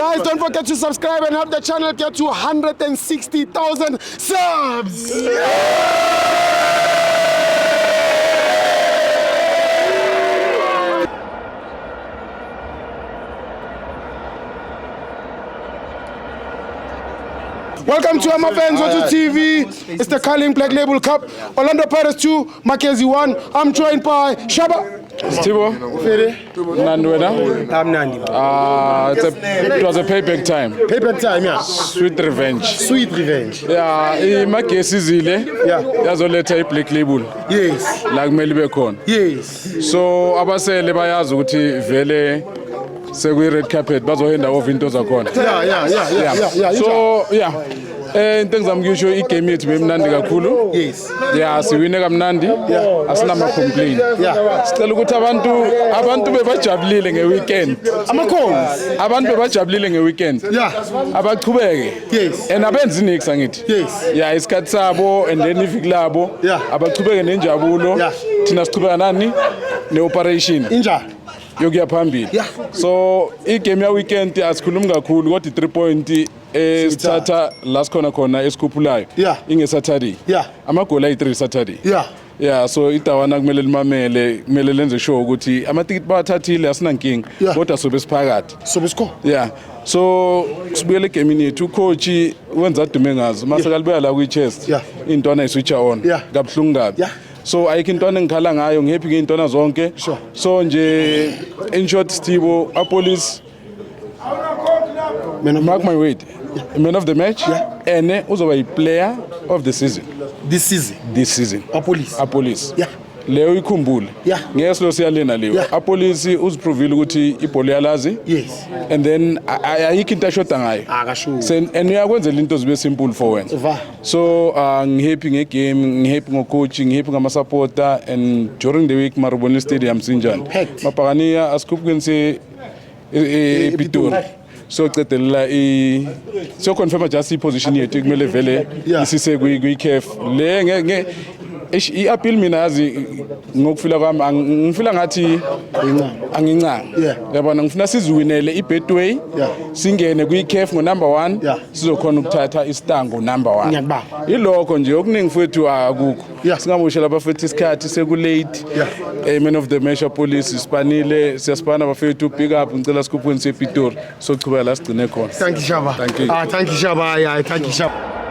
Guys, don't forget to subscribe and help the channel get to 160,000 subs. Welcome to my fans on TV. It's the Carling Black Label Cup. Orlando Pirates 2, Mackenzie 1. I'm joined by Shaba. Stibo, Nandweda. I'm Nandi. It was a payback time. Payback time, yeah. Sweet revenge. Sweet revenge. Yeah, Mackenzie zile. Yeah. Yazoletha i-Black Label. Yes. La kumele ibe khona. Yes. So abasele bayazi ukuthi vele sekuyi-red carpet bazohenda over into zakhona. Yeah. So yeah. Into engizamkusho igame yethu bemnandi kakhulu. Yes. Yeah, siwine kamnandi. Asinama complaint. Yeah. Sicela ukuthi abantu bebajabulile ngeweekend. Amakhosi. Abantu bebajabulile ngeweekend. Yeah. Abachubeke. Yes. And abenzi nix angithi. Yes. Yeah, isikhathi sabo and then iviki labo. Yeah. Abachubeke nenjabulo. Yeah. Thina sichubeka nani? Ne-operation. Injani? Yokuya phambili. Yeah. So igame ya weekend asikhulumi kakhulu kodwa i3 point sithatha la sikhona esikhuphulayo. Yeah. Inge-Saturday. Yeah. Amagoli ayi3 Saturday. Yeah. Yeah, so idawana kumele limamele, kumele lenze sure ukuthi amatikiti bawathathile asinankinga kodwa sobe siphakathi. Sobe sikho. Yeah. So sibuyele egamini yethu coach wenza dume ngazo. Mase kalibeka la kwi-chest. Yeah. Intwana iswitcha on. Yeah. Kabuhlungu kabi. Yeah. So ayikho intwana engikhala ngayo ngihappy ngeintwana zonke. Sure. So nje in short Stibo apolice mark my word. Man of the match. Yeah. Ene uzoba yi-player of the season. This season. Apolice. Yeah. Leyo ikhumbule. Yeah. Ngeke silo siyalena leyo. Yeah. Apolice uziprovile ukuthi ibhola yalazi. Yes. And then ayikho into ashoda ngayo. Akasho. And uyakwenzela into zibe simple for wena. Ova. So ngihappy ngegame, ngihappy ngocoach, ngihappy ngama-supporter and during the week Marubeni Stadium sinjani. Mapakania asikhuphe nse ePitori. So cedelela so confirm just i-position yethu kumele vele isise kwi-CAF le ngeke i-appeal mina yazi ngokufila kwami ngifila ngathi angincanga yabona ngifuna siziwinele i-Betway singene kwi-CAF ngo-number 1 sizokhona ukuthatha isitango number 1 ilokho nje okuningi fethu akukho singamoshela abafethu isikhathi sekulate man of the match police sipanile siyasipana abafethu pick up ngicela sikhupheni sePitori sochubeka la sigcine khona. Thank you Shaba. Thank you. Thank you Shaba. Yeah, thank you Shaba.